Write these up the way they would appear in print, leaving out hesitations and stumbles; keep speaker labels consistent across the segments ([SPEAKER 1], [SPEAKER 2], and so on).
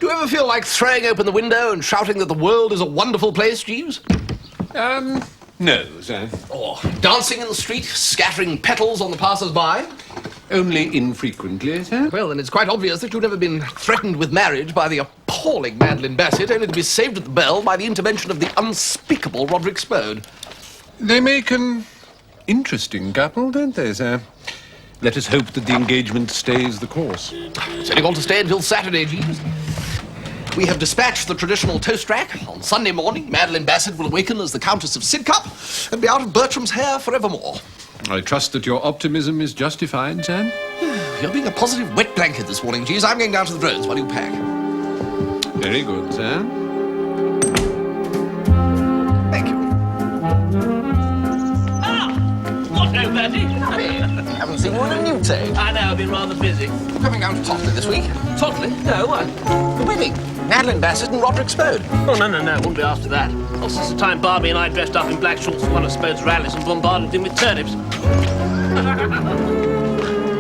[SPEAKER 1] you ever feel like throwing open the window and shouting that the world is a wonderful place, Jeeves?
[SPEAKER 2] No, sir.
[SPEAKER 1] Or dancing in the street, scattering petals on the passers-by?
[SPEAKER 2] Only infrequently, sir.
[SPEAKER 1] Well, then it's quite obvious that you've never been threatened with marriage by the appalling Madeline Bassett, only to be saved at the bell by the intervention of the unspeakable Roderick Spode.
[SPEAKER 2] They make an interesting couple, don't they, sir? Let us hope that the engagement stays the course.
[SPEAKER 1] It's only got to stay until Saturday, Jeeves. We have dispatched the traditional toast rack. On Sunday morning, Madeline Bassett will awaken as the Countess of Sidcup and be out of Bertram's hair forevermore.
[SPEAKER 2] I trust that your optimism is justified, sir.
[SPEAKER 1] You're being a positive wet blanket this morning, Jeeves. I'm going down to the drones while you pack.
[SPEAKER 2] Very good, sir.
[SPEAKER 1] Thank you.
[SPEAKER 3] What ho, Bertie?
[SPEAKER 1] Haven't seen you in a new day.
[SPEAKER 3] I know, I've been rather busy.
[SPEAKER 1] Coming down to Totley this week.
[SPEAKER 3] Totley? No, what?
[SPEAKER 1] The wedding. Madeline Bassett and Roderick Spode.
[SPEAKER 3] Oh, no, wouldn't be after that. Not since the time Barbie and I dressed up in black shorts for one of Spode's rallies and bombarded him with turnips.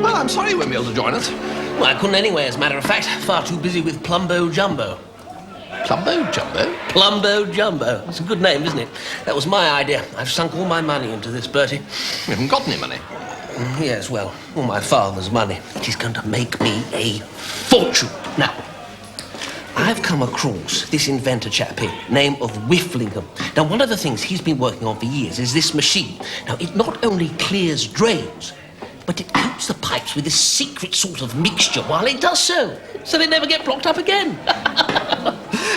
[SPEAKER 1] Well, I'm sorry you won't be able to join us.
[SPEAKER 3] Well, I couldn't anyway, as a matter of fact. Far too busy with Plumbo Jumbo.
[SPEAKER 1] Plumbo Jumbo?
[SPEAKER 3] Plumbo Jumbo. It's a good name, isn't it? That was my idea. I've sunk all my money into this, Bertie.
[SPEAKER 1] You haven't got any money.
[SPEAKER 3] Yes, well, all my father's money. It is going to make me a fortune. Now, I've come across this inventor chap here, name of Whifflingham. Now, one of the things he's been working on for years is this machine. Now, it not only clears drains, but it coats the pipes with this secret sort of mixture while it does so they never get blocked up again.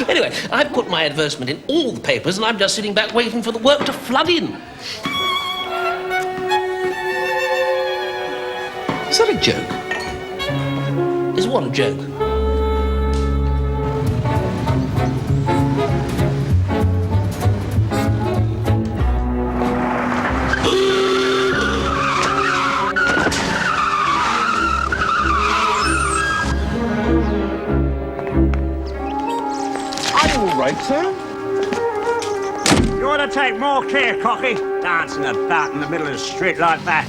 [SPEAKER 3] Anyway, I've put my advertisement in all the papers, and I'm just sitting back waiting for the work to flood in.
[SPEAKER 1] Is that a joke?
[SPEAKER 3] Is what a joke?
[SPEAKER 2] Right, sir?
[SPEAKER 4] You ought to take more care, Cocky. Dancing about in the middle of the street like that.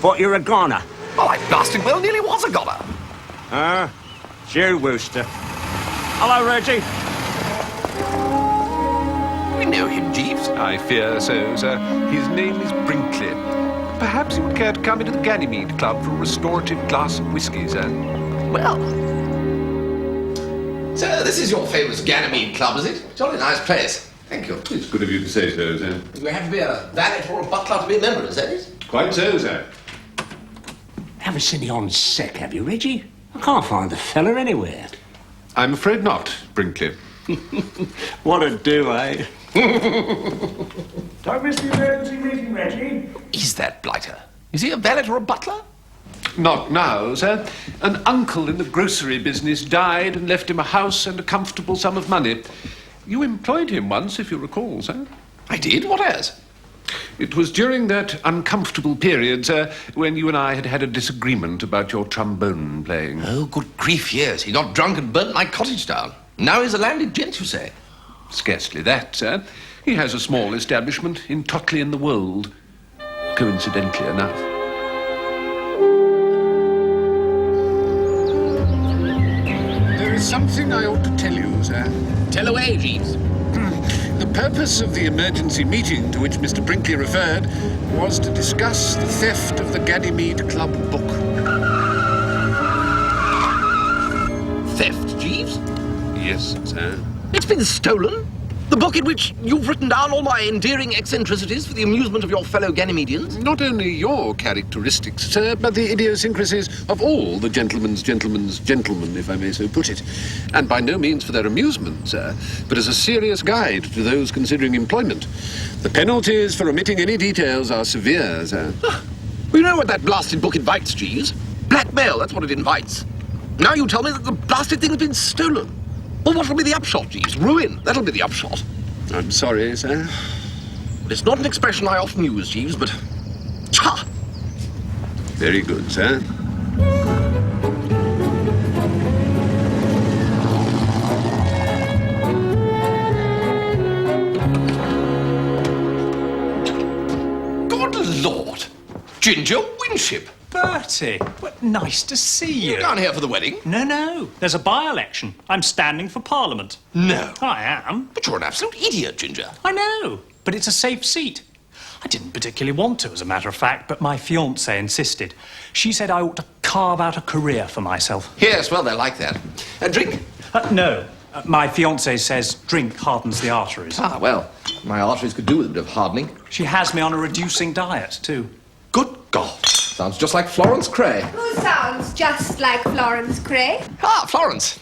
[SPEAKER 4] Thought you were a goner.
[SPEAKER 1] Well, I blasting well nearly was a goner.
[SPEAKER 4] Jeeves Wooster. Hello, Reggie.
[SPEAKER 1] We know him, Jeeves.
[SPEAKER 2] I fear so, sir. His name is Brinkley. Perhaps you would care to come into the Ganymede Club for a restorative glass of whiskey, sir.
[SPEAKER 1] Well. So, this is your famous Ganymede Club, is it? Jolly nice place. Thank you.
[SPEAKER 2] It's good of you to say so, sir.
[SPEAKER 1] You have to be a valet or a butler to be a member, is that it?
[SPEAKER 2] Quite so, sir.
[SPEAKER 4] Haven't seen you on sec, have you, Reggie? I can't find the fella anywhere.
[SPEAKER 2] I'm afraid not, Brinkley.
[SPEAKER 4] What a do, eh? Don't miss the emergency meeting, Reggie.
[SPEAKER 1] Is that Blighter? Is he a valet or a butler?
[SPEAKER 2] Not now, sir. An uncle in the grocery business died and left him a house and a comfortable sum of money. You employed him once, if you recall, sir.
[SPEAKER 1] I did? What as?
[SPEAKER 2] It was during that uncomfortable period, sir, when you and I had a disagreement about your trombone playing.
[SPEAKER 1] Oh, good grief, yes. He got drunk and burnt my cottage down. Now he's a landed gent, you say?
[SPEAKER 2] Scarcely that, sir. He has a small establishment in Totley in the Wold. Coincidentally enough. There is something I ought to tell you, sir.
[SPEAKER 1] Tell away, Jeeves.
[SPEAKER 2] The purpose of the emergency meeting to which Mr. Brinkley referred was to discuss the theft of the Ganymede Club book.
[SPEAKER 1] Theft, Jeeves?
[SPEAKER 2] Yes, sir.
[SPEAKER 1] It's been stolen? The book in which you've written down all my endearing eccentricities for the amusement of your fellow Ganymedians?
[SPEAKER 2] Not only your characteristics, sir, but the idiosyncrasies of all the gentlemen, if I may so put it. And by no means for their amusement, sir, but as a serious guide to those considering employment. The penalties for omitting any details are severe, sir.
[SPEAKER 1] Well, you know what that blasted book invites, Jeeves? Blackmail, that's what it invites. Now you tell me that the blasted thing has been stolen. Well, what will be the upshot, Jeeves? Ruin. That'll be the upshot.
[SPEAKER 2] I'm sorry, sir.
[SPEAKER 1] It's not an expression I often use, Jeeves, but... Cha!
[SPEAKER 2] Very good, sir.
[SPEAKER 1] Good Lord! Ginger Winship!
[SPEAKER 5] Bertie, what nice to see you.
[SPEAKER 1] You're down here for the wedding?
[SPEAKER 5] No. There's a by-election. I'm standing for Parliament.
[SPEAKER 1] No.
[SPEAKER 5] I am.
[SPEAKER 1] But you're an absolute idiot, Ginger.
[SPEAKER 5] I know, but it's a safe seat. I didn't particularly want to, as a matter of fact, but my fiancée insisted. She said I ought to carve out a career for myself.
[SPEAKER 1] Yes, well, they're like that. Drink?
[SPEAKER 5] No. My fiancée says drink hardens the arteries.
[SPEAKER 1] Ah, well, my arteries could do with a bit of hardening.
[SPEAKER 5] She has me on a reducing diet, too.
[SPEAKER 1] Good God. Sounds just like Florence Cray.
[SPEAKER 6] Who sounds just like Florence Cray?
[SPEAKER 1] Ah, Florence.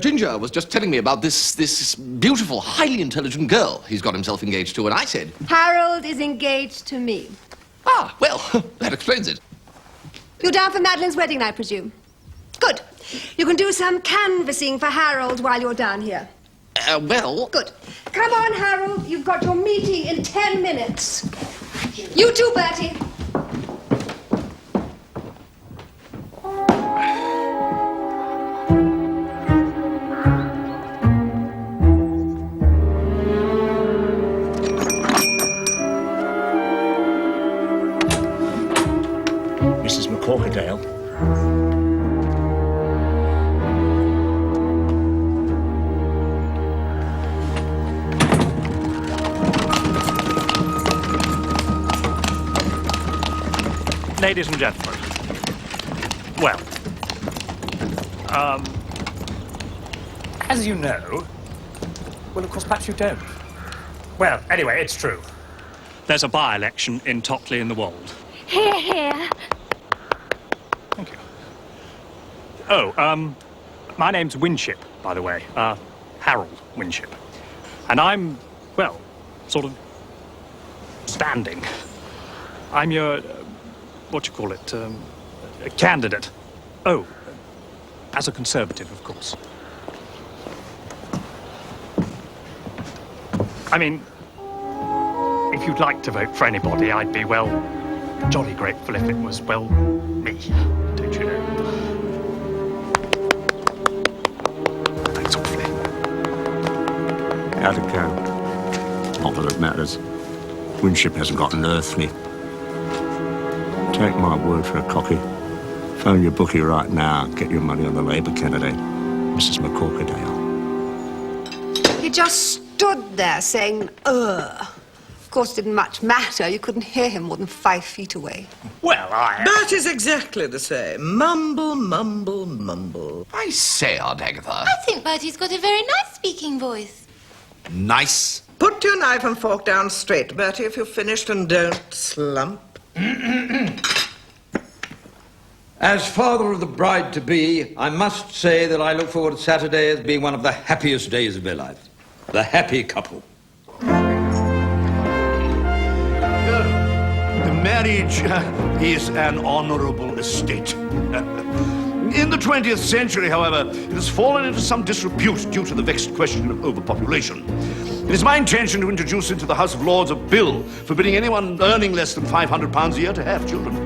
[SPEAKER 1] Ginger was just telling me about this beautiful, highly intelligent girl he's got himself engaged to, and I said...
[SPEAKER 6] Harold is engaged to me.
[SPEAKER 1] Ah, well, that explains it.
[SPEAKER 6] You're down for Madeline's wedding, I presume? Good. You can do some canvassing for Harold while you're down here.
[SPEAKER 1] Well...
[SPEAKER 6] Good. Come on, Harold. You've got your meeting in 10 minutes. You too, Bertie.
[SPEAKER 4] Mrs. McCorkerdale.
[SPEAKER 5] Ladies and gentlemen, well, as you know, well, of course, perhaps you don't. Well, anyway, it's true. There's a by-election in Tockley-in-the-Wold.
[SPEAKER 6] Here, here.
[SPEAKER 5] Thank you. Oh, my name's Winship, by the way. Harold Winship. And I'm, well, sort of standing. I'm your... what you call it, a candidate. Oh, as a Conservative, of course. I mean, if you'd like to vote for anybody, I'd be, well, jolly grateful if it was, well, me, don't you know? Thanks awfully.
[SPEAKER 4] How'd it go? Not that it matters. Winship hasn't got an earthly. Take my word for it, Cocky. Phone your bookie right now. Get your money on the Labour candidate, Mrs. McCorkerdale.
[SPEAKER 6] He just stood there saying, ugh. Of course, it didn't much matter. You couldn't hear him more than 5 feet away.
[SPEAKER 5] Well,
[SPEAKER 7] Bertie's exactly the same. Mumble, mumble, mumble.
[SPEAKER 1] I say, Aunt Agatha.
[SPEAKER 8] I think Bertie's got a very nice speaking voice.
[SPEAKER 1] Nice.
[SPEAKER 7] Put your knife and fork down straight, Bertie, if you've finished, and don't slump.
[SPEAKER 9] As father of the bride-to-be, I must say that I look forward to Saturday as being one of the happiest days of my life. The happy couple.
[SPEAKER 10] Marriage is an honorable estate. In the 20th century, however, it has fallen into some disrepute due to the vexed question of overpopulation. It is my intention to introduce into the House of Lords a bill forbidding anyone earning less than £500 a year to have children.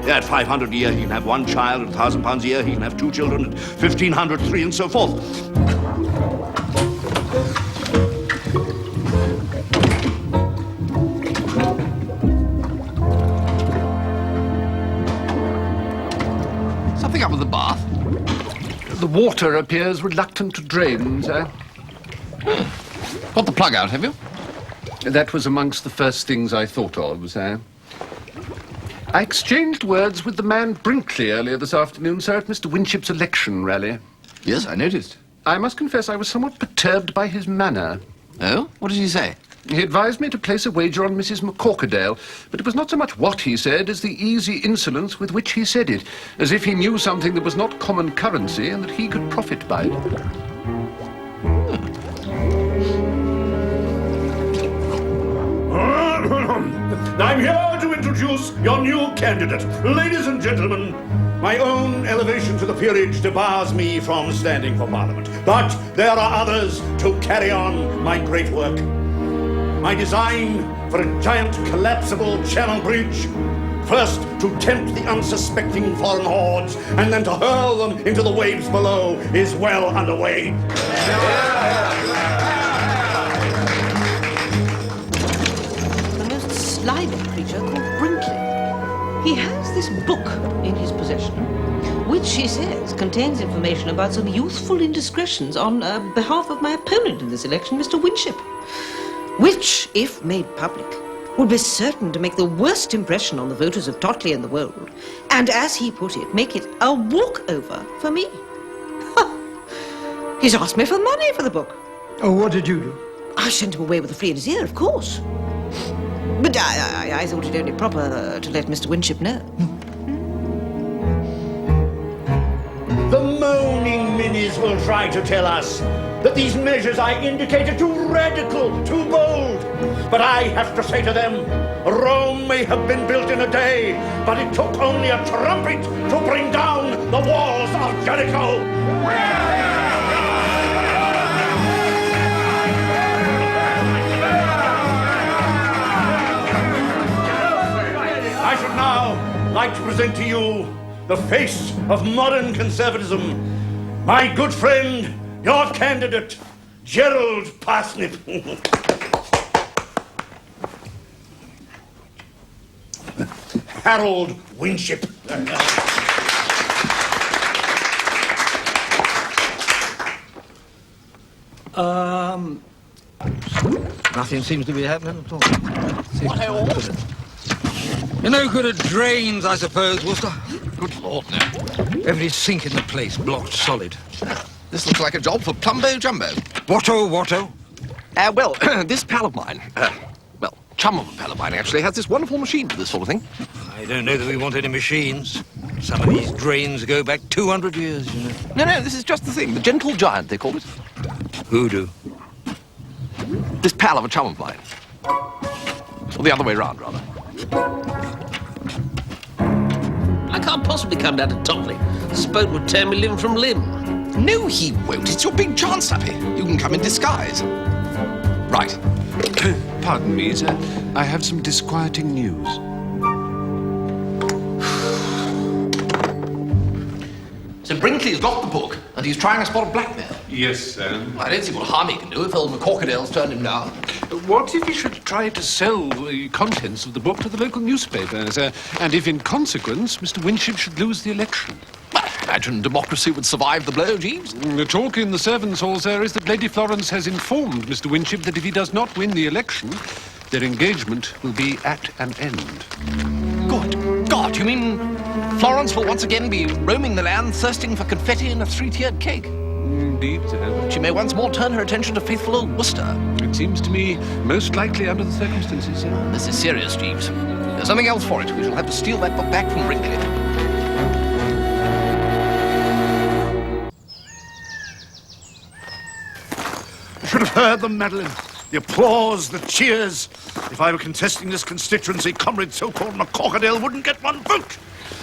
[SPEAKER 10] At £500 a year, he can have one child. At £1,000 a year, he can have 2 children. At £1,500, 3, and so forth.
[SPEAKER 1] Something up with the bath?
[SPEAKER 2] The water appears reluctant to drain, sir.
[SPEAKER 1] Got the plug out, have you?
[SPEAKER 2] That was amongst the first things I thought of, sir. I exchanged words with the man Brinkley earlier this afternoon, sir, at Mr. Winship's election rally.
[SPEAKER 1] Yes, I noticed.
[SPEAKER 2] I must confess I was somewhat perturbed by his manner.
[SPEAKER 1] Oh? What did he say?
[SPEAKER 2] He advised me to place a wager on Mrs. McCorkerdale, but it was not so much what he said as the easy insolence with which he said it, as if he knew something that was not common currency and that he could profit by it.
[SPEAKER 10] I'm here to introduce your new candidate. Ladies and gentlemen, my own elevation to the peerage debars me from standing for Parliament. But there are others to carry on my great work. My design for a giant collapsible channel bridge, first to tempt the unsuspecting foreign hordes and then to hurl them into the waves below, is well underway.
[SPEAKER 11] The most slimy creature called Brinkley. He has this
[SPEAKER 3] this book in his possession, which, he says, contains information about some youthful indiscretions on behalf of my opponent in this election, Mr. Winship, which, if made public, would be certain to make the worst impression on the voters of Totley and the world, and, as he put it, make it a walkover for me. He's asked me for money for the book.
[SPEAKER 9] Oh, what did you do?
[SPEAKER 3] I sent him away with a flea in his ear, of course. But I thought it only proper to let Mr. Winship know.
[SPEAKER 10] The moaning minis will try to tell us that these measures I indicate are too radical, too bold. But I have to say to them, Rome may have been built in a day, but it took only a trumpet to bring down the walls of Jericho. I should now like to present to you the face of modern conservatism, my good friend, your candidate, Gerald Parsnip. Harold Winship.
[SPEAKER 9] Nothing seems to be happening at all.
[SPEAKER 1] What?
[SPEAKER 9] You're no good at drains, I suppose, Wooster.
[SPEAKER 1] Good Lord, no.
[SPEAKER 9] Every sink in the place blocked solid.
[SPEAKER 1] This looks like a job for Plumbo Jumbo.
[SPEAKER 9] Watto?
[SPEAKER 1] Well, this pal of mine, chum of a pal of mine, actually, has this wonderful machine for this sort of thing.
[SPEAKER 9] I don't know that we want any machines. Some of these drains go back 200 years, you know.
[SPEAKER 1] No, this is just the thing. The gentle giant, they call it.
[SPEAKER 9] Hoodoo.
[SPEAKER 1] This pal of a chum of mine. Or the other way round, rather.
[SPEAKER 3] I can't possibly come down to Totley. This boat would tear me limb from limb.
[SPEAKER 1] No, he won't. It's your big chance, Happy. You can come in disguise. Right.
[SPEAKER 2] Pardon me, sir. I have some disquieting news.
[SPEAKER 1] So Brinkley's got the book, and he's trying a spot of blackmail.
[SPEAKER 2] Yes, sir.
[SPEAKER 1] I don't see what harm he can do if old McCorkadale's turned him down.
[SPEAKER 2] What if he should try to sell the contents of the book to the local newspapers? And if, in consequence, Mr. Winship should lose the election?
[SPEAKER 1] Well, I imagine democracy would survive the blow, Jeeves.
[SPEAKER 2] The talk in the servants' hall, sir, is that Lady Florence has informed Mr. Winship that if he does not win the election, their engagement will be at an end.
[SPEAKER 1] Good God, you mean Florence will once again be roaming the land, thirsting for confetti and a three-tiered cake?
[SPEAKER 2] Indeed, sir.
[SPEAKER 1] She may once more turn her attention to faithful old Wooster.
[SPEAKER 2] It seems to me most likely under the circumstances, sir.
[SPEAKER 1] This is serious, Jeeves. There's nothing else for it. We shall have to steal that book back from Brinkley.
[SPEAKER 10] You should have heard them, Madeline. The applause, the cheers. If I were contesting this constituency, Comrade so-called McCorkadale wouldn't get one vote.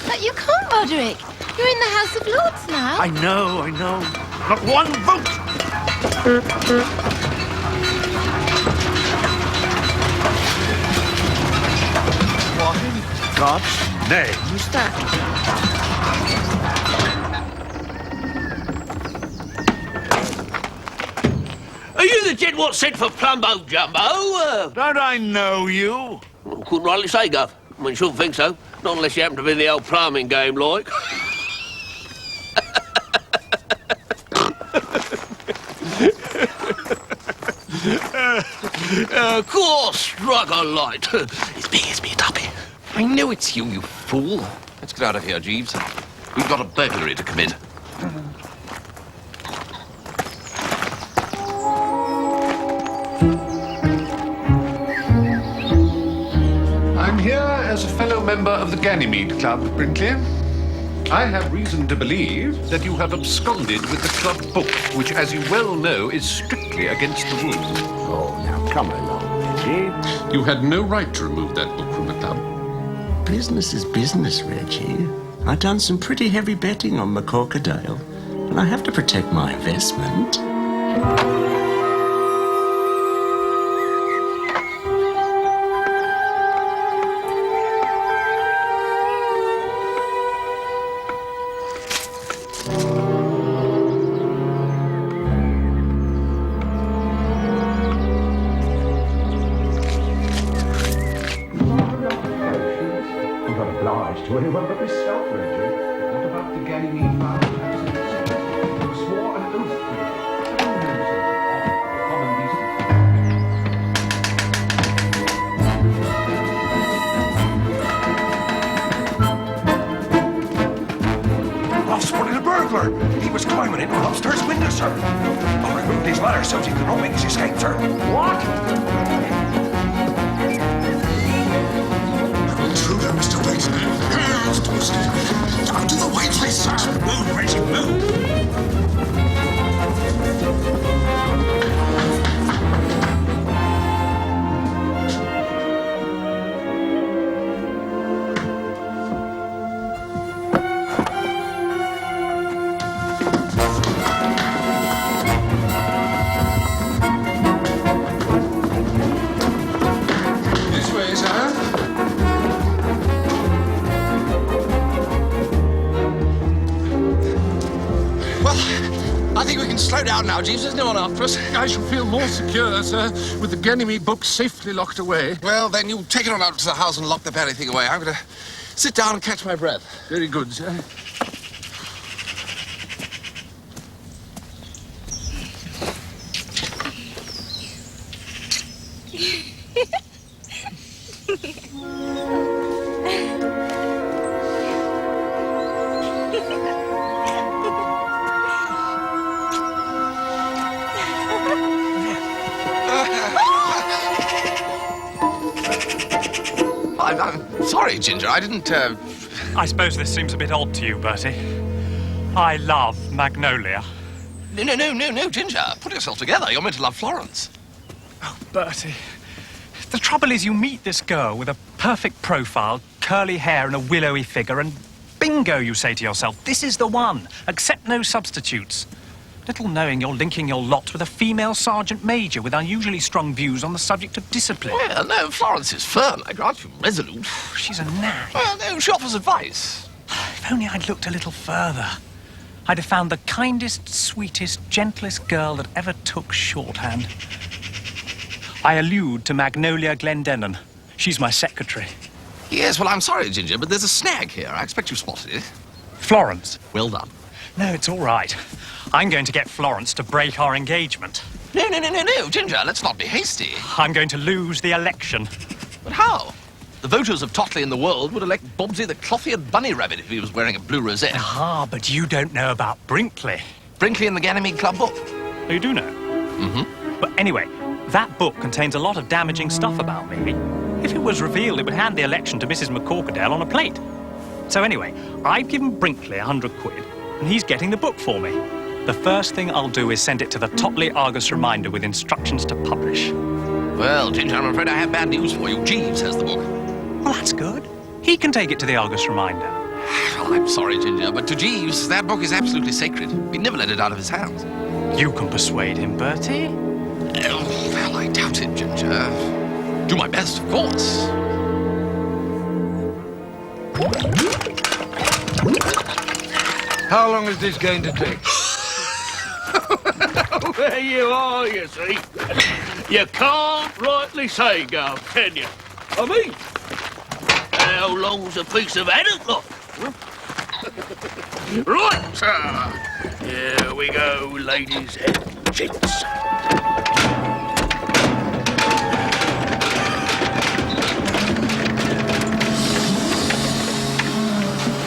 [SPEAKER 8] But you can't, Roderick. You're in the House of Lords now.
[SPEAKER 10] I know. Not one vote. What in God's name is that?
[SPEAKER 3] Are you the gent what sent for Plumbo Jumbo?
[SPEAKER 10] Don't I know you?
[SPEAKER 3] Couldn't rightly say, Guff. I mean, shouldn't think so. Not unless you happen to be in the old plumbing game, like. Of course, strike a light. It's me, Tuppy.
[SPEAKER 1] I know it's you, you fool. Let's get out of here, Jeeves. We've got a burglary to commit.
[SPEAKER 2] I'm here as a fellow member of the Ganymede Club, Brinkley. I have reason to believe that you have absconded with the club book, which, as you well know, is strictly against the rules.
[SPEAKER 4] Oh, now come along, Reggie.
[SPEAKER 2] You had no right to remove that book from the club.
[SPEAKER 11] Business is business, Reggie. I've done some pretty heavy betting on McCorkadale, and I have to protect my investment.
[SPEAKER 10] I'm not obliged to anyone but
[SPEAKER 12] spotted a burglar. He was climbing in an upstairs window, sir. I removed his ladder so he could not make his escape, sir. What?
[SPEAKER 13] Intruder, Mr. Waiting. Mr. Wooster. Out to the white place, sir. Move, Reggie, move.
[SPEAKER 2] This way, sir.
[SPEAKER 1] Well, I think we can slow down now, Jeeves. There's no one after us.
[SPEAKER 2] I shall feel more secure, sir, with the Ganymede book safely locked away.
[SPEAKER 1] Well, then you take it on out to the house and lock the very thing away. I'm going to sit down and catch my breath.
[SPEAKER 2] Very good, sir.
[SPEAKER 1] I'm sorry, Ginger. I didn't,
[SPEAKER 5] I suppose this seems a bit odd to you, Bertie. I love Magnolia.
[SPEAKER 1] No, Ginger. Put yourself together. You're meant to love Florence.
[SPEAKER 5] Oh, Bertie. The trouble is you meet this girl with a perfect profile, curly hair and a willowy figure, and bingo, you say to yourself, this is the one. Accept no substitutes. Little knowing you're linking your lot with a female sergeant major with unusually strong views on the subject of discipline.
[SPEAKER 1] Well, no, Florence is firm, I grant you, resolute.
[SPEAKER 5] She's a nag.
[SPEAKER 1] Well, no, she offers advice.
[SPEAKER 5] If only I'd looked a little further. I'd have found the kindest, sweetest, gentlest girl that ever took shorthand. I allude to Magnolia Glendennan. She's my secretary.
[SPEAKER 1] Yes, well, I'm sorry, Ginger, but there's a snag here. I expect you spotted it.
[SPEAKER 5] Florence.
[SPEAKER 1] Well done.
[SPEAKER 5] No, it's all right. I'm going to get Florence to break our engagement.
[SPEAKER 1] No, Ginger, let's not be hasty.
[SPEAKER 5] I'm going to lose the election.
[SPEAKER 1] But how? The voters of Totley in the World would elect Bobsy the cloth-eared bunny rabbit if he was wearing a blue rosette.
[SPEAKER 5] Ah, but you don't know about Brinkley.
[SPEAKER 1] Brinkley and the Ganymede Club book.
[SPEAKER 5] Oh, you do know?
[SPEAKER 1] Mm-hmm.
[SPEAKER 5] But anyway, that book contains a lot of damaging stuff about me. If it was revealed, it would hand the election to Mrs. McCorkadale on a plate. So anyway, I've given Brinkley 100 quid, and he's getting the book for me. The first thing I'll do is send it to the Totley Argus Reminder with instructions to publish.
[SPEAKER 1] Well, Ginger, I'm afraid I have bad news for you. Jeeves has the book.
[SPEAKER 5] Well, that's good. He can take it to the Argus Reminder.
[SPEAKER 1] Well, I'm sorry, Ginger, but to Jeeves, that book is absolutely sacred. We never let it out of his hands.
[SPEAKER 5] You can persuade him, Bertie.
[SPEAKER 1] Oh, well, I doubt it, Ginger. Do my best, of course.
[SPEAKER 9] How long is this going to take?
[SPEAKER 10] There you are, you see. You can't rightly say, Gal, can you? I mean, how long's a piece of haddock look? Right, sir. Here we go, ladies and gents.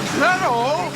[SPEAKER 9] Is that all?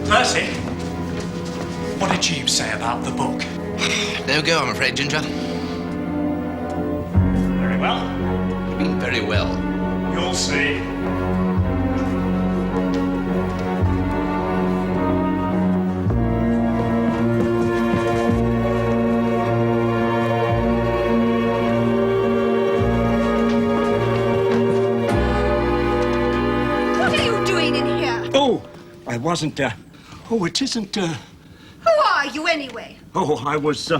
[SPEAKER 5] Percy, what did Jeeves say about the book?
[SPEAKER 1] No go, I'm afraid, Ginger.
[SPEAKER 5] Very well.
[SPEAKER 1] You mean very well.
[SPEAKER 5] You'll see.
[SPEAKER 6] What are you doing in here?
[SPEAKER 12] Oh, I wasn't, oh, it isn't,
[SPEAKER 6] Who are you, anyway?
[SPEAKER 12] oh, I was,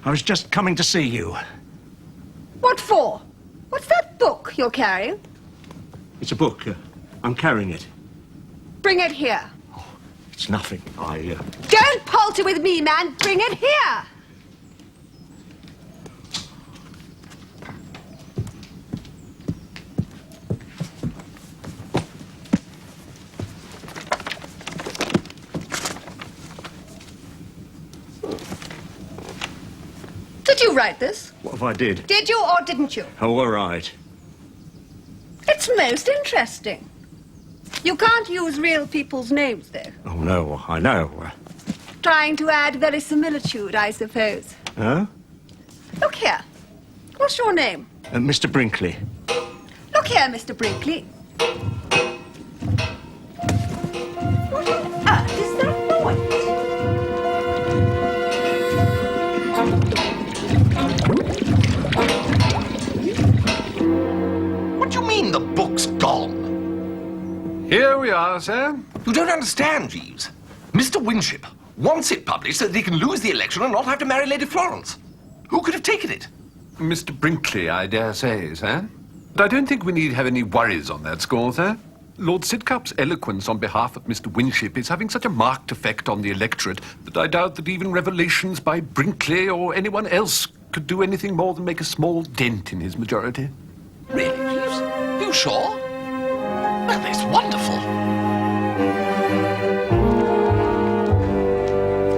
[SPEAKER 12] I was just coming to see you.
[SPEAKER 6] What for? What's that book you're carrying?
[SPEAKER 12] It's a book. I'm carrying it.
[SPEAKER 6] Bring it here.
[SPEAKER 12] It's nothing.
[SPEAKER 6] Don't palter with me, man. Bring it here. Did you write this?
[SPEAKER 12] What if I did?
[SPEAKER 6] Did you or didn't you?
[SPEAKER 12] Oh, all right.
[SPEAKER 6] It's most interesting. You can't use real people's names, though.
[SPEAKER 12] Oh, no, I know.
[SPEAKER 6] Trying to add verisimilitude, I suppose.
[SPEAKER 12] Huh?
[SPEAKER 6] Look here. What's your name?
[SPEAKER 12] Mr. Brinkley.
[SPEAKER 6] Look here, Mr. Brinkley. What on earth is that noise?
[SPEAKER 1] What do you mean the book's gone?
[SPEAKER 2] Here we are, sir.
[SPEAKER 1] You don't understand, Jeeves. Mr. Winship wants it published so that he can lose the election and not have to marry Lady Florence. Who could have taken it?
[SPEAKER 2] Mr. Brinkley, I dare say, sir. But I don't think we need have any worries on that score, sir. Lord Sidcup's eloquence on behalf of Mr. Winship is having such a marked effect on the electorate that I doubt that even revelations by Brinkley or anyone else could do anything more than make a small dent in his majority.
[SPEAKER 1] Really, Jeeves? Are you sure? Well, that's wonderful.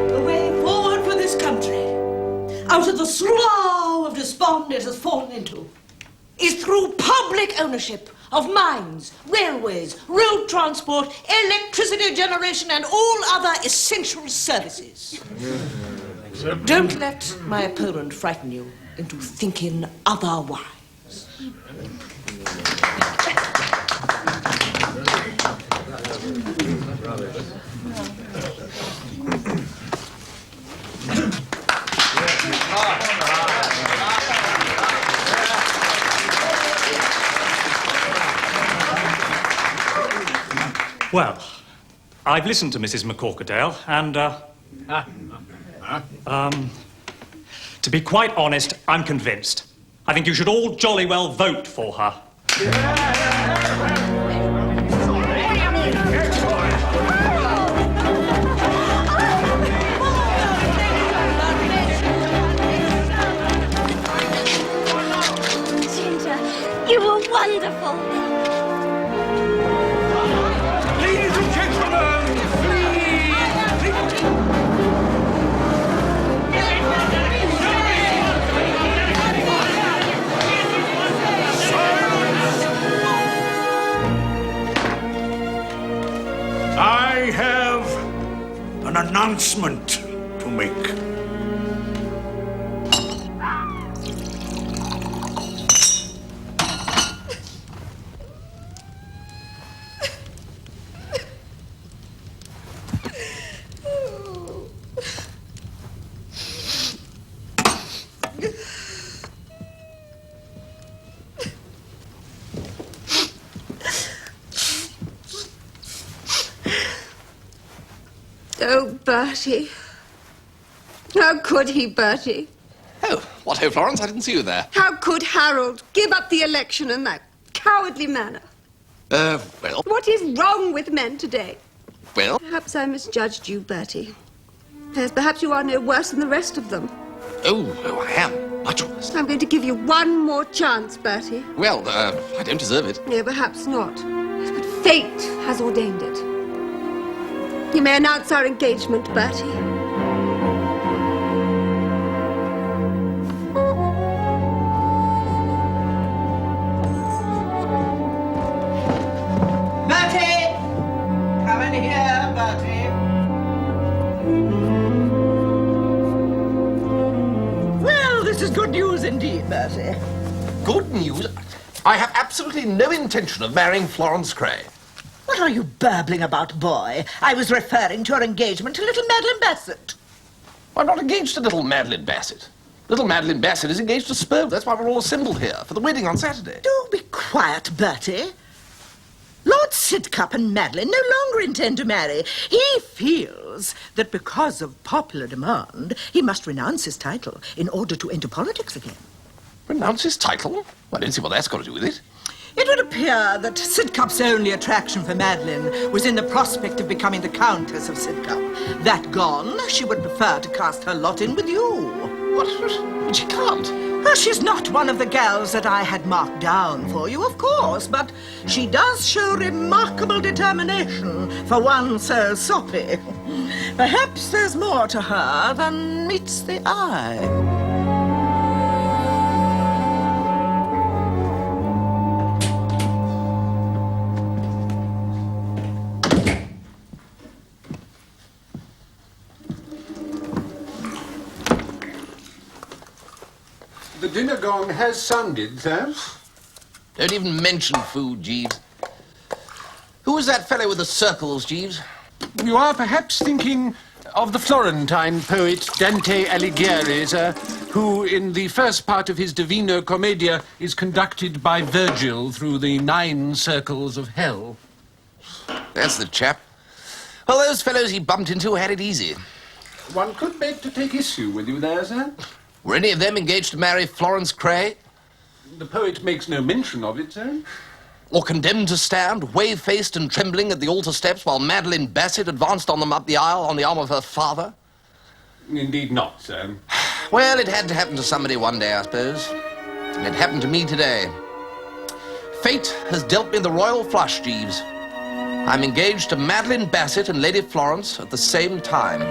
[SPEAKER 14] The way forward for this country, out of the slough of despond it has fallen into, is through public ownership of mines, railways, road transport, electricity generation, and all other essential services. Don't let my opponent frighten you into thinking otherwise.
[SPEAKER 5] Well, I've listened to Mrs. McCorkadale, and, to be quite honest, I'm convinced. I think you should all jolly well vote for her.
[SPEAKER 8] Ginger, you were wonderful.
[SPEAKER 12] Ladies and gentlemen,
[SPEAKER 10] I have an announcement to make.
[SPEAKER 6] Oh, Bertie. How could he, Bertie?
[SPEAKER 1] Oh, what ho, Florence? I didn't see you there.
[SPEAKER 6] How could Harold give up the election in that cowardly manner?
[SPEAKER 1] Well,
[SPEAKER 6] What is wrong with men today?
[SPEAKER 1] well,
[SPEAKER 6] Perhaps I misjudged you, Bertie. Yes, perhaps you are no worse than the rest of them.
[SPEAKER 1] oh, I am. Much worse.
[SPEAKER 6] I'm going to give you one more chance, Bertie.
[SPEAKER 1] Well, I don't deserve it.
[SPEAKER 6] No, perhaps not. But fate has ordained it. You may announce our engagement, Bertie.
[SPEAKER 7] Bertie! Come in here, Bertie. Well, this is good news indeed, Bertie.
[SPEAKER 1] Good news. I have absolutely no intention of marrying Florence Cray.
[SPEAKER 7] What are you babbling about, boy? I was referring to your engagement to little Madeline Bassett.
[SPEAKER 1] I'm not engaged to little Madeline Bassett. Little Madeline Bassett is engaged to Spoke. That's why we're all assembled here for the wedding on Saturday.
[SPEAKER 7] Do be quiet, Bertie. Lord Sidcup and Madeline no longer intend to marry. He feels that because of popular demand, he must renounce his title in order to enter politics again.
[SPEAKER 1] Renounce his title? Well, I don't see what that's got to do with it.
[SPEAKER 7] It would appear that Sidcup's only attraction for Madeline was in the prospect of becoming the Countess of Sidcup. That gone, she would prefer to cast her lot in with you.
[SPEAKER 1] What? But she can't.
[SPEAKER 7] Well, she's not one of the gals that I had marked down for you, of course, but she does show remarkable determination for one so soppy. Perhaps there's more to her than meets the eye.
[SPEAKER 2] The dinner gong has sounded, sir.
[SPEAKER 1] Don't even mention food, Jeeves. Who was that fellow with the circles, Jeeves?
[SPEAKER 2] You are perhaps thinking of the Florentine poet Dante Alighieri, sir, who in the first part of his Divina Commedia is conducted by Virgil through the 9 circles of hell.
[SPEAKER 1] That's the chap. Well, those fellows he bumped into had it easy.
[SPEAKER 2] One could beg to take issue with you there, sir.
[SPEAKER 1] Were any of them engaged to marry Florence Cray?
[SPEAKER 2] The poet makes no mention of it, sir.
[SPEAKER 1] Or condemned to stand, wave-faced and trembling at the altar steps while Madeline Bassett advanced on them up the aisle on the arm of her father?
[SPEAKER 2] Indeed not, sir.
[SPEAKER 1] Well, it had to happen to somebody one day, I suppose. And it happened to me today. Fate has dealt me the royal flush, Jeeves. I'm engaged to Madeline Bassett and Lady Florence at the same time.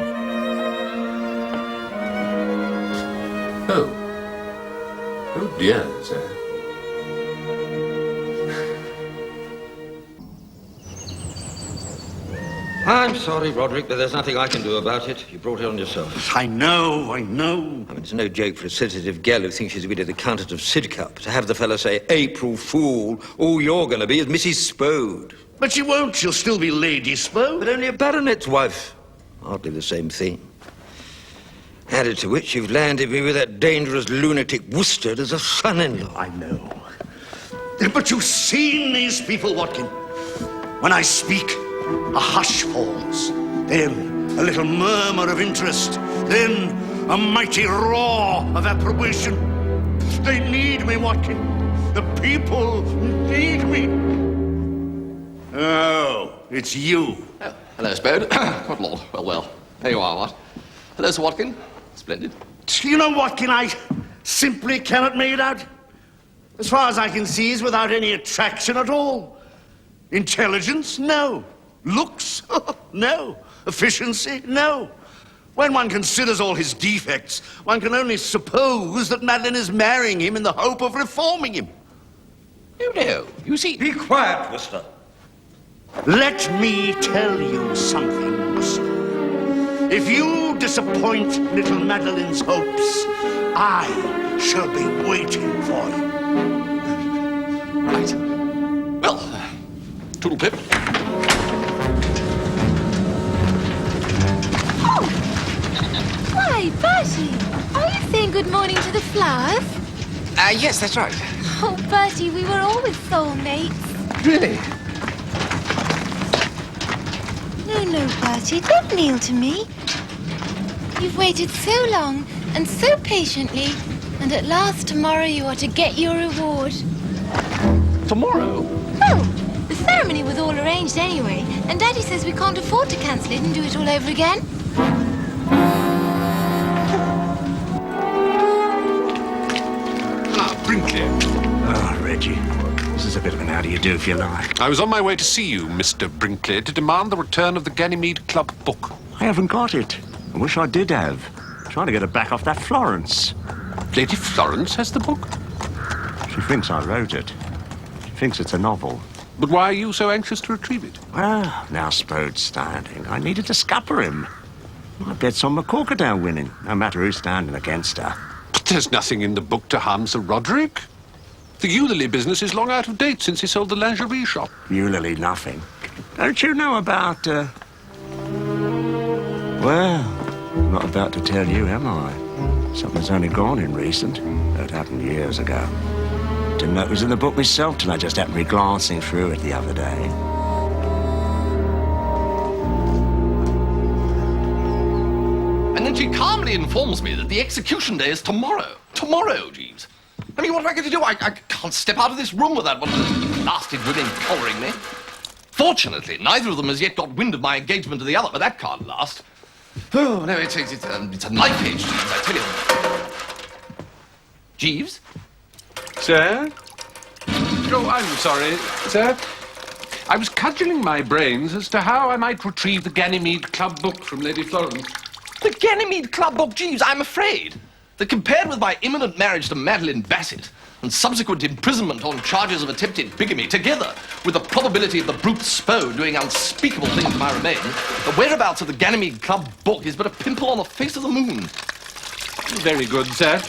[SPEAKER 2] Oh. Oh dear, sir.
[SPEAKER 9] I'm sorry, Roderick, but there's nothing I can do about it. You brought it on yourself.
[SPEAKER 10] I know, I know.
[SPEAKER 9] I mean, it's no joke for a sensitive girl who thinks she's going to be the Countess of Sidcup to have the fellow say, April Fool, all you're going to be is Mrs. Spode.
[SPEAKER 10] But she won't. She'll still be Lady Spode.
[SPEAKER 9] But only a baronet's wife. Hardly the same thing. Added to which, you've landed me with that dangerous lunatic Wooster as a son-in-law.
[SPEAKER 10] I know. But you've seen these people, Watkin. When I speak, a hush falls. Then a little murmur of interest. Then a mighty roar of approbation. They need me, Watkin. The people need me. Oh, it's you.
[SPEAKER 1] Oh, hello, Spode. Good Lord. Well. There you are, what? Hello, Sir Watkin. Splendid.
[SPEAKER 10] You know, Watkin, I simply cannot make it out. As far as I can see, he's without any attraction at all. Intelligence? No. Looks? No. Efficiency? No. When one considers all his defects, one can only suppose that Madeline is marrying him in the hope of reforming him.
[SPEAKER 1] No. You see...
[SPEAKER 9] Be quiet, Wooster.
[SPEAKER 10] Let me tell you something, Wooster. If you disappoint little Madeline's hopes, I shall be waiting for you.
[SPEAKER 1] Right. Well, toodle-pip.
[SPEAKER 8] Oh! Why, Bertie, are you saying good morning to the flowers?
[SPEAKER 1] Yes, that's right.
[SPEAKER 8] Oh, Bertie, we were always soulmates.
[SPEAKER 1] Really?
[SPEAKER 8] No, Bertie, don't kneel to me. You've waited so long and so patiently, and at last tomorrow you are to get your reward.
[SPEAKER 1] Tomorrow?
[SPEAKER 8] Oh, the ceremony was all arranged anyway, and Daddy says we can't afford to cancel it and do it all over again.
[SPEAKER 12] Brinkley. Oh, Reggie. This is a bit of an how do you do if you like.
[SPEAKER 2] I was on my way to see you, Mr. Brinkley, to demand the return of the Ganymede Club book.
[SPEAKER 12] I haven't got it. I wish I did have. Trying to get it back off that Florence.
[SPEAKER 2] Lady Florence has the book?
[SPEAKER 12] She thinks I wrote it. She thinks it's a novel.
[SPEAKER 2] But why are you so anxious to retrieve it?
[SPEAKER 12] Well, now Spode's standing. I needed to scupper him. My bet's on McCorkadale winning, no matter who's standing against her.
[SPEAKER 2] But there's nothing in the book to harm Sir Roderick. The Eulalie business is long out of date since he sold the lingerie shop.
[SPEAKER 12] Eulalie nothing. Don't you know about, Well, I'm not about to tell you, am I? Something's only gone in recent. That happened years ago. Didn't know it was in the book myself till I just happened to be glancing through it the other day.
[SPEAKER 1] And then she calmly informs me that the execution day is tomorrow. Tomorrow, Jeeves. I mean, what am I going to do? I can't step out of this room without one of those nasty women collaring me. Fortunately, neither of them has yet got wind of my engagement to the other, but that can't last. Oh, no, it's a knife edge, Jeeves, I tell you. Jeeves?
[SPEAKER 2] Sir? Oh, I'm sorry, sir. I was cudgelling my brains as to how I might retrieve the Ganymede Club book from Lady Florence.
[SPEAKER 1] The Ganymede Club book, Jeeves, I'm afraid that compared with my imminent marriage to Madeline Bassett and subsequent imprisonment on charges of attempted bigamy, together with the probability of the brute Spo doing unspeakable things to my remains, the whereabouts of the Ganymede Club book is but a pimple on the face of the moon.
[SPEAKER 2] Very good, sir.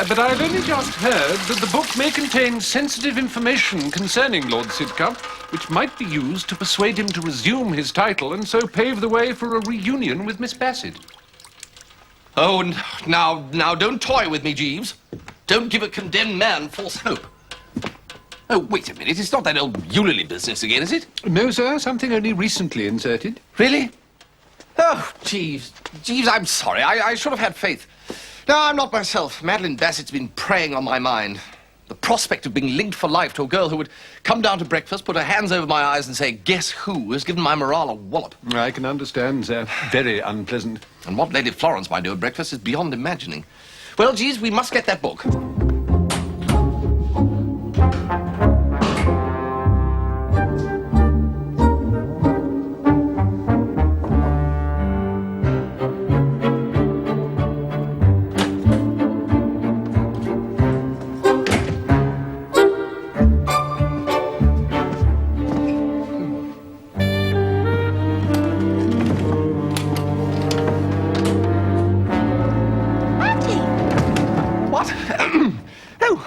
[SPEAKER 2] But I've only just heard that the book may contain sensitive information concerning Lord Sidcup, which might be used to persuade him to resume his title and so pave the way for a reunion with Miss Bassett.
[SPEAKER 1] Oh, now, don't toy with me, Jeeves. Don't give a condemned man false hope. Oh, wait a minute. It's not that old Eulalie business again, is it?
[SPEAKER 2] No, sir. Something only recently inserted.
[SPEAKER 1] Really? Oh, Jeeves. Jeeves, I'm sorry. I should have had faith. No, I'm not myself. Madeline Bassett's been preying on my mind. The prospect of being linked for life to a girl who would come down to breakfast, put her hands over my eyes and say, "Guess who?" has given my morale a wallop.
[SPEAKER 2] I can understand, sir. Very unpleasant.
[SPEAKER 1] And what Lady Florence might do at breakfast is beyond imagining. Well, Jeeves, we must get that book.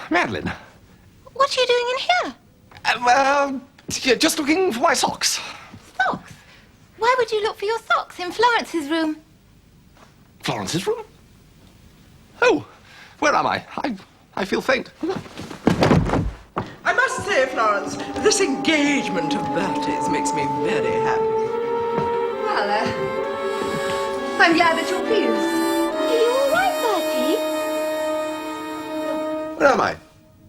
[SPEAKER 1] Madeline.
[SPEAKER 8] What are you doing in here?
[SPEAKER 1] Just looking for my socks.
[SPEAKER 8] Socks? Why would you look for your socks in Florence's room?
[SPEAKER 1] Florence's room? Oh, where am I? I feel faint.
[SPEAKER 7] I must say, Florence, this engagement of Bertie's makes me very happy.
[SPEAKER 6] Well, I'm glad that you're pleased.
[SPEAKER 8] Are you all right, Bertie?
[SPEAKER 1] Where am I?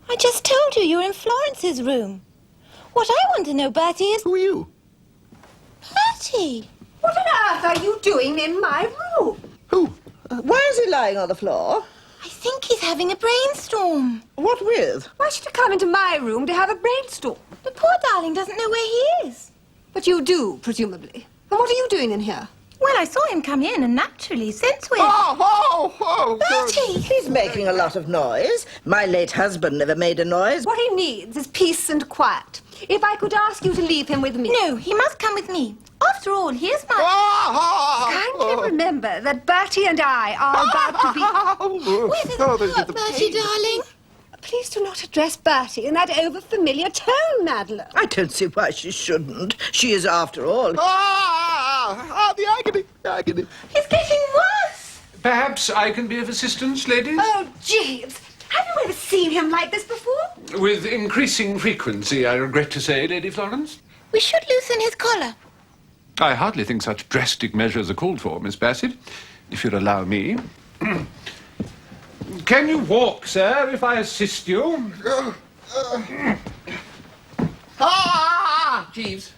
[SPEAKER 8] I just told you you're in Florence's room. What I want to know, Bertie, is...
[SPEAKER 1] Who are you?
[SPEAKER 8] Bertie!
[SPEAKER 6] What on earth are you doing in my room?
[SPEAKER 1] Who?
[SPEAKER 7] Why is he lying on the floor?
[SPEAKER 8] I think he's having a brainstorm.
[SPEAKER 7] What with?
[SPEAKER 6] Why should he come into my room to have a brainstorm?
[SPEAKER 8] The poor darling doesn't know where he is.
[SPEAKER 6] But you do, presumably. And what are you doing in here?
[SPEAKER 8] Well, I saw him come in, and naturally, since we're... Bertie!
[SPEAKER 7] He's making a lot of noise. My late husband never made a noise.
[SPEAKER 6] What he needs is peace and quiet. If I could ask you to leave him with me...
[SPEAKER 8] No, he must come with me. After all, here's my...
[SPEAKER 6] Kindly remember that Bertie and I are about to be...
[SPEAKER 8] Bertie, darling.
[SPEAKER 6] Please do not address Bertie in that over-familiar tone, Madeline.
[SPEAKER 7] I don't see why she shouldn't. She is, after all...
[SPEAKER 1] the agony, the agony.
[SPEAKER 8] He's getting worse.
[SPEAKER 2] Perhaps I can be of assistance, ladies?
[SPEAKER 6] Oh, Jeeves. Have you ever seen him like this before?
[SPEAKER 2] With increasing frequency, I regret to say, Lady Florence.
[SPEAKER 8] We should loosen his collar.
[SPEAKER 2] I hardly think such drastic measures are called for, Miss Bassett, if you'll allow me. Can you walk, sir, if I assist you?
[SPEAKER 1] Jeeves.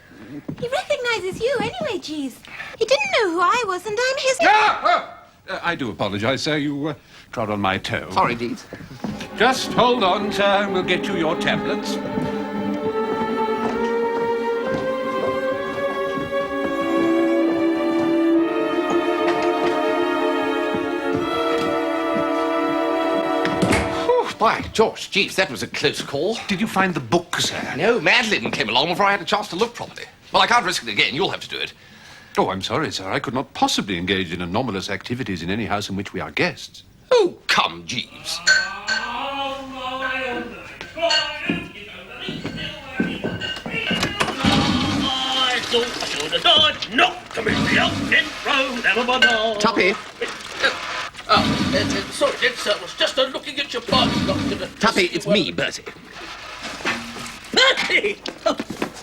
[SPEAKER 8] He recognizes you anyway, Jeeves. He didn't know who I was, and I'm his...
[SPEAKER 2] I do apologize, sir. You trod on my toe.
[SPEAKER 1] Sorry, Jeeves.
[SPEAKER 2] Just hold on, sir, and we'll get you your tablets.
[SPEAKER 1] By George, Jeeves, that was a close call.
[SPEAKER 2] Did you find the book, sir?
[SPEAKER 1] No, Madeline came along before I had a chance to look properly. Well, I can't risk it again. You'll have to do it.
[SPEAKER 2] Oh, I'm sorry, sir. I could not possibly engage in anomalous activities in any house in which we are guests.
[SPEAKER 1] Oh, come, Jeeves. Tuppy.
[SPEAKER 3] Sorry, Dad, sir. I was just looking at your pipe.
[SPEAKER 1] Tuppy, it's me, Bertie.
[SPEAKER 3] Bertie! Oh,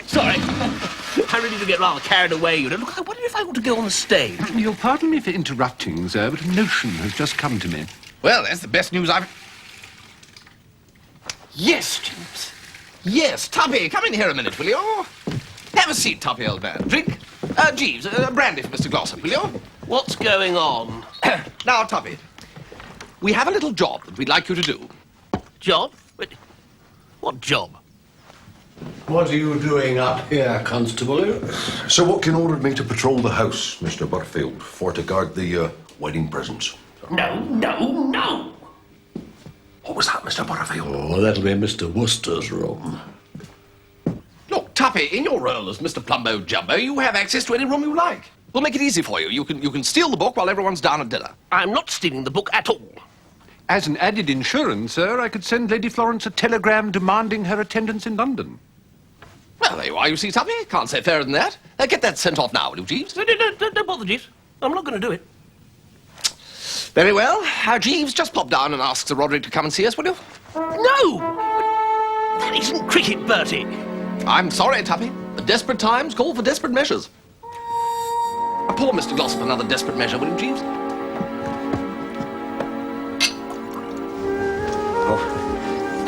[SPEAKER 3] sorry. I really do get rather carried away, you know. Look, I wonder if I ought to go on the stage.
[SPEAKER 2] You'll pardon me for interrupting, sir, but a notion has just come to me.
[SPEAKER 1] Well, that's the best news I've... Yes, Jeeves. Yes, Tuppy, come in here a minute, will you? Have a seat, Tuppy, old man. Drink. Jeeves, brandy for Mr. Glossop, will you?
[SPEAKER 3] What's going on?
[SPEAKER 1] Now, Tuppy, we have a little job that we'd like you to do.
[SPEAKER 3] Job? What job?
[SPEAKER 15] What are you doing up here, Constable?
[SPEAKER 16] Sir Watkin ordered me to patrol the house, Mr. Butterfield, for to guard the wedding presents.
[SPEAKER 3] No!
[SPEAKER 16] What was that, Mr. Butterfield?
[SPEAKER 15] Oh, that'll be Mr. Wooster's room.
[SPEAKER 1] Look, Tuppy, in your role as Mr. Plumbo Jumbo, you have access to any room you like. We'll make it easy for you. You can steal the book while everyone's down at dinner.
[SPEAKER 3] I'm not stealing the book at all.
[SPEAKER 2] As an added insurance, sir, I could send Lady Florence a telegram demanding her attendance in London.
[SPEAKER 1] Well, there you are, you see, Tuppy. Can't say fairer than that. Get that sent off now, will you, Jeeves?
[SPEAKER 3] Don't bother, Jeeves. I'm not going to do it.
[SPEAKER 1] Very well. Jeeves, just pop down and ask Sir Roderick to come and see us, will you?
[SPEAKER 3] No! That isn't cricket, Bertie.
[SPEAKER 1] I'm sorry, Tuppy. The desperate times call for desperate measures. Poor Mr. Glossop, another desperate measure, will you, Jeeves?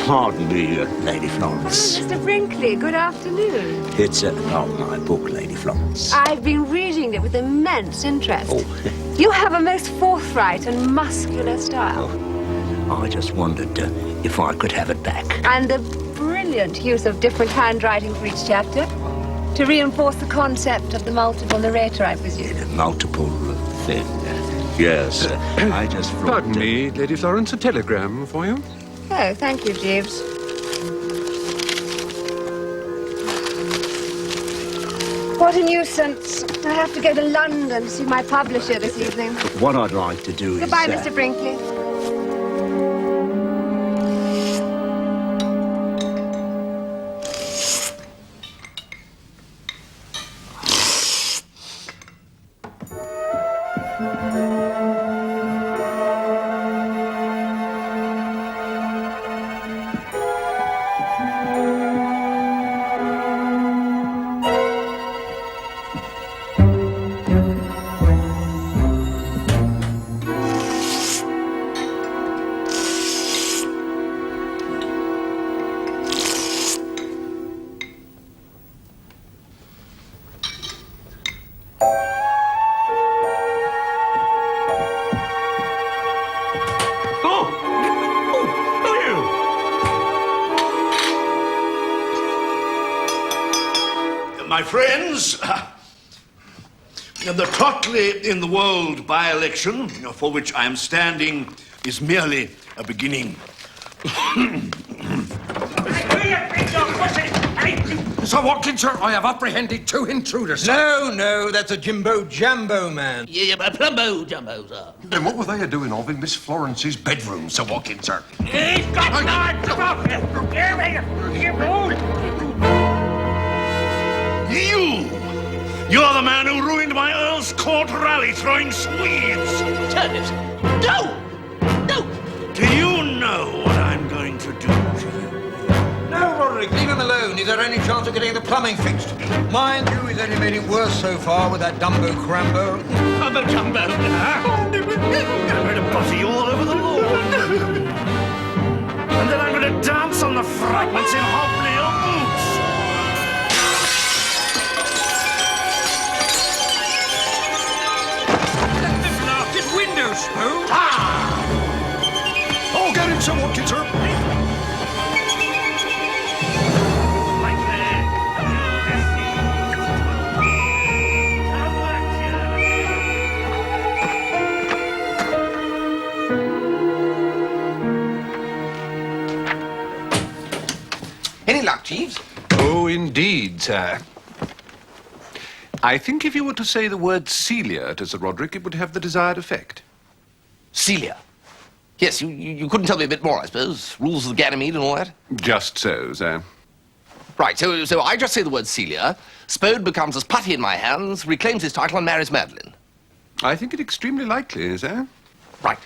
[SPEAKER 12] Pardon me, Lady Florence.
[SPEAKER 6] Mr. Brinkley, good afternoon.
[SPEAKER 12] It's about my book, Lady Florence.
[SPEAKER 6] I've been reading it with immense interest.
[SPEAKER 12] Oh.
[SPEAKER 6] You have a most forthright and muscular style.
[SPEAKER 12] I just wondered if I could have it back.
[SPEAKER 6] And the brilliant use of different handwriting for each chapter to reinforce the concept of the multiple narrator, I presume.
[SPEAKER 12] The multiple thing. Yes, I just thought...
[SPEAKER 2] Pardon me, Lady Florence, a telegram for you.
[SPEAKER 6] Oh, thank you, Jeeves. What a nuisance. I have to go to London to see my publisher this evening.
[SPEAKER 12] What I'd like to do
[SPEAKER 6] Goodbye,
[SPEAKER 12] is...
[SPEAKER 6] Mr. Brinkley.
[SPEAKER 10] My friends, the Totley in the World by-election for which I am standing is merely a beginning.
[SPEAKER 9] Sir Watkin, sir, I have apprehended 2 intruders. No, that's a Jimbo Jambo man.
[SPEAKER 3] Yeah, Plumbo Jumbo, sir.
[SPEAKER 16] Then what were they a-doing of in Miss Florence's bedroom, Sir Watkin, sir?
[SPEAKER 4] He's got knives! Come off
[SPEAKER 10] You're the man who ruined my Earl's Court rally throwing Swedes!
[SPEAKER 3] Turnips! No!
[SPEAKER 10] Do you know what I'm going to do to you?
[SPEAKER 9] No, Roderick, leave him alone. Is there any chance of getting the plumbing fixed? Mind you, he's only made it worse so far with that Dumbo Crambo.
[SPEAKER 3] Dumbo Jumbo,
[SPEAKER 10] I'm going to butter you all over the lawn. And then I'm going to dance on the fragments in hobnail boots.
[SPEAKER 9] Window spoon!
[SPEAKER 16] Oh, get him, Sir Watkin, sir!
[SPEAKER 1] Any luck, Jeeves?
[SPEAKER 2] Oh, indeed, sir. I think if you were to say the word Celia to Sir Roderick, it would have the desired effect.
[SPEAKER 1] Celia? Yes, you couldn't tell me a bit more, I suppose. Rules of the Ganymede and all that?
[SPEAKER 2] Just so, sir.
[SPEAKER 1] Right, so I just say the word Celia, Spode becomes as putty in my hands, reclaims his title and marries Madeline.
[SPEAKER 2] I think it extremely likely, sir.
[SPEAKER 1] Right.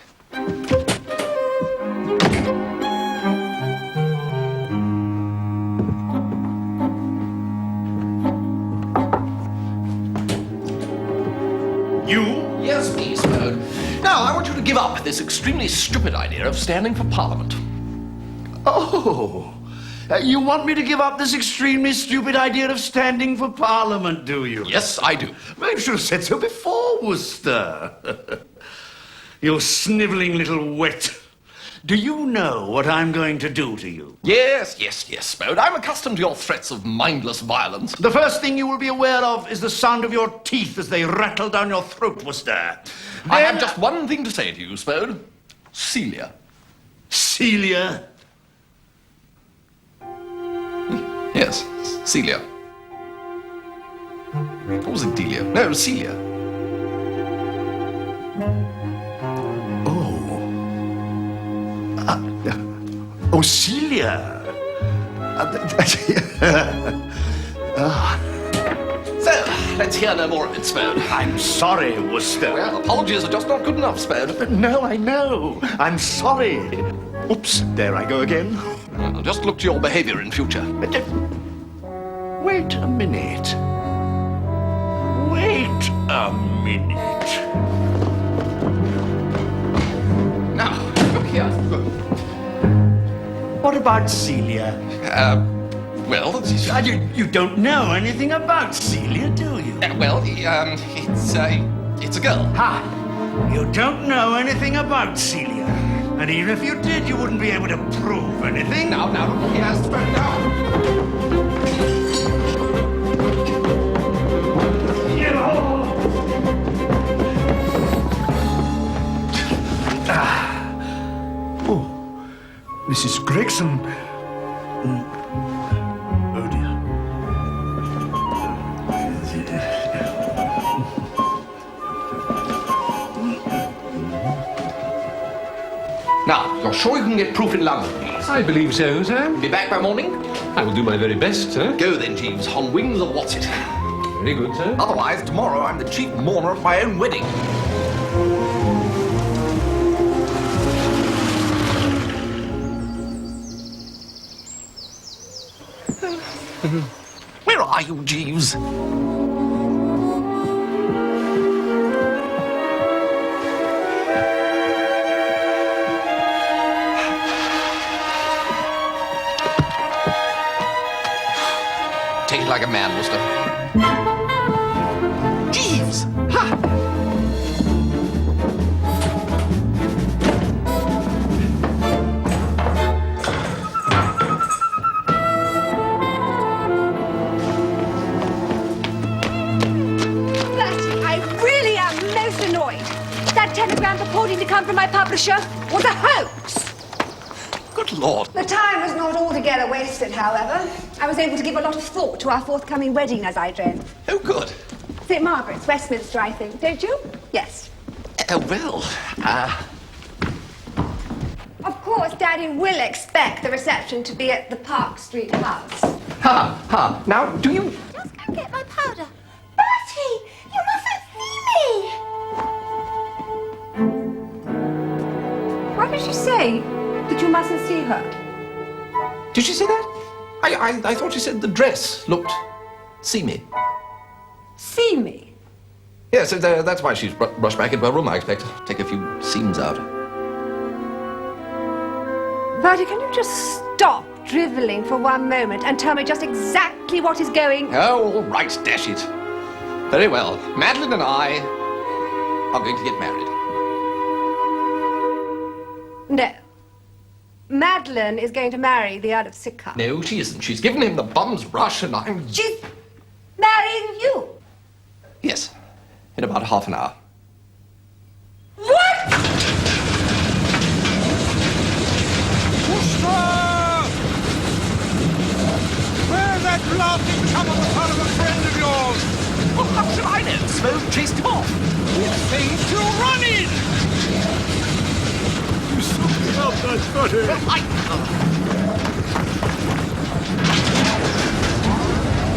[SPEAKER 1] give up this extremely stupid idea of standing for Parliament.
[SPEAKER 10] Oh, you want me to give up this extremely stupid idea of standing for Parliament, do you?
[SPEAKER 1] Yes, I do.
[SPEAKER 10] I should have said so before, Wooster. You snivelling little wet. Do you know what I'm going to do to you?
[SPEAKER 1] Yes, Spode. I'm accustomed to your threats of mindless violence.
[SPEAKER 10] The first thing you will be aware of is the sound of your teeth as they rattle down your throat, Wooster.
[SPEAKER 1] I have just one thing to say to you, Spode. Celia.
[SPEAKER 10] Celia?
[SPEAKER 1] Yes, Celia. Or was it Delia? No, it was Celia.
[SPEAKER 10] Oh, Celia.
[SPEAKER 1] So, let's hear no more of it, Spode.
[SPEAKER 10] I'm sorry, Wooster.
[SPEAKER 1] Well, apologies are just not good enough, Spode.
[SPEAKER 10] No, I know. I'm sorry. Oops, there I go again.
[SPEAKER 1] Well, just look to your behavior in future.
[SPEAKER 10] Wait a minute. Wait a minute.
[SPEAKER 1] Now, look here.
[SPEAKER 10] What about Celia?
[SPEAKER 1] Well,
[SPEAKER 10] you don't know anything about Celia, do you?
[SPEAKER 1] Well, it's a girl.
[SPEAKER 10] Ha! You don't know anything about Celia. And even if you did, you wouldn't be able to prove anything.
[SPEAKER 1] Now, look here, Spode, now.
[SPEAKER 10] Mrs. Gregson. Oh dear.
[SPEAKER 1] Now, you're sure you can get proof in London?
[SPEAKER 2] I believe so, sir.
[SPEAKER 1] Be back by morning?
[SPEAKER 2] I will do my very best, sir.
[SPEAKER 1] Go then, Jeeves, on wings of what's it.
[SPEAKER 2] Very good, sir.
[SPEAKER 1] Otherwise, tomorrow I'm the chief mourner at my own wedding. Where are you, Jeeves? Take it like a man, Wooster. Jeeves! Ha!
[SPEAKER 6] That telegram purporting to come from my publisher was a hoax.
[SPEAKER 1] Good Lord.
[SPEAKER 6] The time was not altogether wasted, however. I was able to give a lot of thought to our forthcoming wedding as I drove.
[SPEAKER 1] Oh, good.
[SPEAKER 6] St. Margaret's, Westminster, I think, don't you? Yes. Of course, Daddy will expect the reception to be at the Park Street house.
[SPEAKER 1] Ha! Now, do you...
[SPEAKER 8] Just go get my powder. Bertie, you mustn't see me.
[SPEAKER 6] Why did she say that you mustn't see her?
[SPEAKER 1] Did she say that? I thought she said the dress looked seamy.
[SPEAKER 6] See me?
[SPEAKER 1] Yes, that's why she's rushed back into her room, I expect. Take a few seams out.
[SPEAKER 6] Bertie, can you just stop drivelling for one moment and tell me just exactly what is going...
[SPEAKER 1] Oh, all right, dash it. Very well. Madeline and I are going to get married.
[SPEAKER 6] No. Madeline is going to marry the Earl of Sidcup.
[SPEAKER 1] No, she isn't. She's given him the bum's rush and I'm...
[SPEAKER 6] She's marrying you?
[SPEAKER 1] Yes, in about half an hour.
[SPEAKER 6] What?
[SPEAKER 17] Wooster! Where's that blasting chum on the front of a friend of yours?
[SPEAKER 1] Well, how should I know? Smoke chased him off.
[SPEAKER 17] This thing's still running!
[SPEAKER 10] Do something about that, buddy.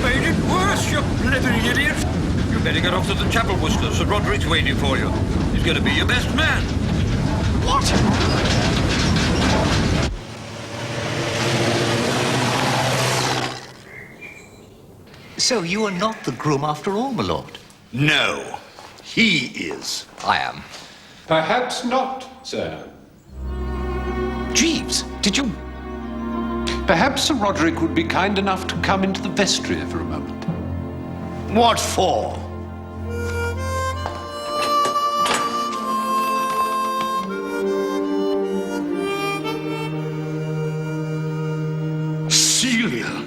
[SPEAKER 17] Made it worse, you blithering idiot! You better get off to the chapel, Wooster. Sir Roderick's waiting for you. He's going to be your best man.
[SPEAKER 1] What?
[SPEAKER 18] So you are not the groom after all, my lord?
[SPEAKER 10] No, he is.
[SPEAKER 1] I am.
[SPEAKER 2] Perhaps not, sir.
[SPEAKER 1] Jeeves, did you...
[SPEAKER 2] Perhaps Sir Roderick would be kind enough to come into the vestry for a moment.
[SPEAKER 1] What for?
[SPEAKER 10] Celia!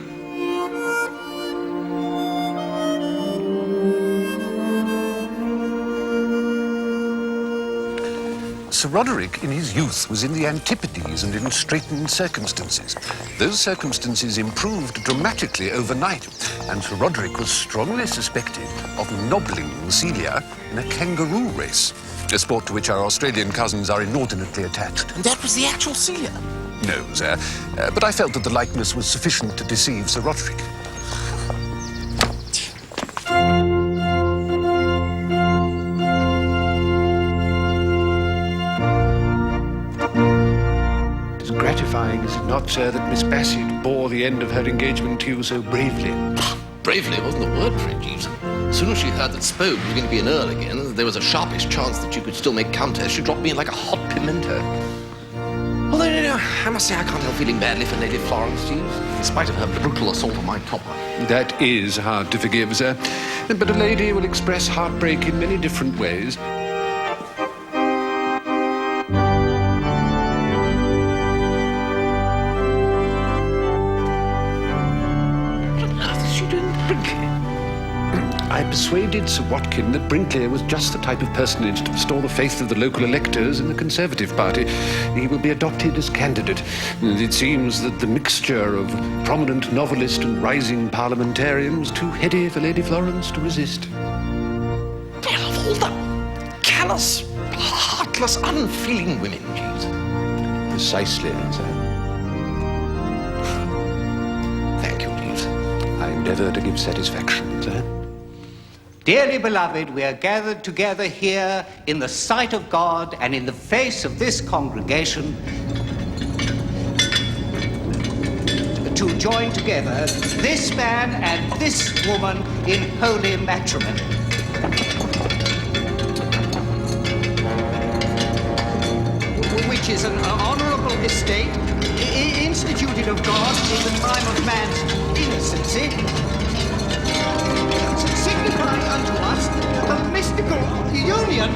[SPEAKER 2] Sir Roderick, in his youth, was in the Antipodes and in straitened circumstances. Those circumstances improved dramatically overnight, and Sir Roderick was strongly suspected of nobbling Celia in a kangaroo race, a sport to which our Australian cousins are inordinately attached.
[SPEAKER 1] And that was the actual Celia?
[SPEAKER 2] No, sir, but I felt that the likeness was sufficient to deceive Sir Roderick. Gratifying, is it not, sir, that Miss Bassett bore the end of her engagement to you so bravely?
[SPEAKER 1] Bravely wasn't the word for it, Jeeves. As soon as she heard that Spogue was going to be an earl again, there was a sharpish chance that you could still make countess. She dropped me in like a hot pimento. Although, you know, I must say I can't help feeling badly for Lady Florence, Jeeves, in spite of her brutal assault on my copper.
[SPEAKER 2] That is hard to forgive, sir. But a lady will express heartbreak in many different ways. I persuaded Sir Watkin that Brinkley was just the type of personage to restore the faith of the local electors in the Conservative Party. He will be adopted as candidate. And it seems that the mixture of prominent novelist and rising parliamentarian was too heady for Lady Florence to resist.
[SPEAKER 1] Well, of all the callous, heartless, unfeeling women, Jeeves.
[SPEAKER 2] Precisely, sir.
[SPEAKER 1] Thank you, Jeeves.
[SPEAKER 2] I endeavour to give satisfaction, sir.
[SPEAKER 18] Dearly beloved, we are gathered together here in the sight of God and in the face of this congregation to join together this man and this woman in holy matrimony. Which is an honourable estate instituted of God in the time of man's innocency, signifying unto us the mystical union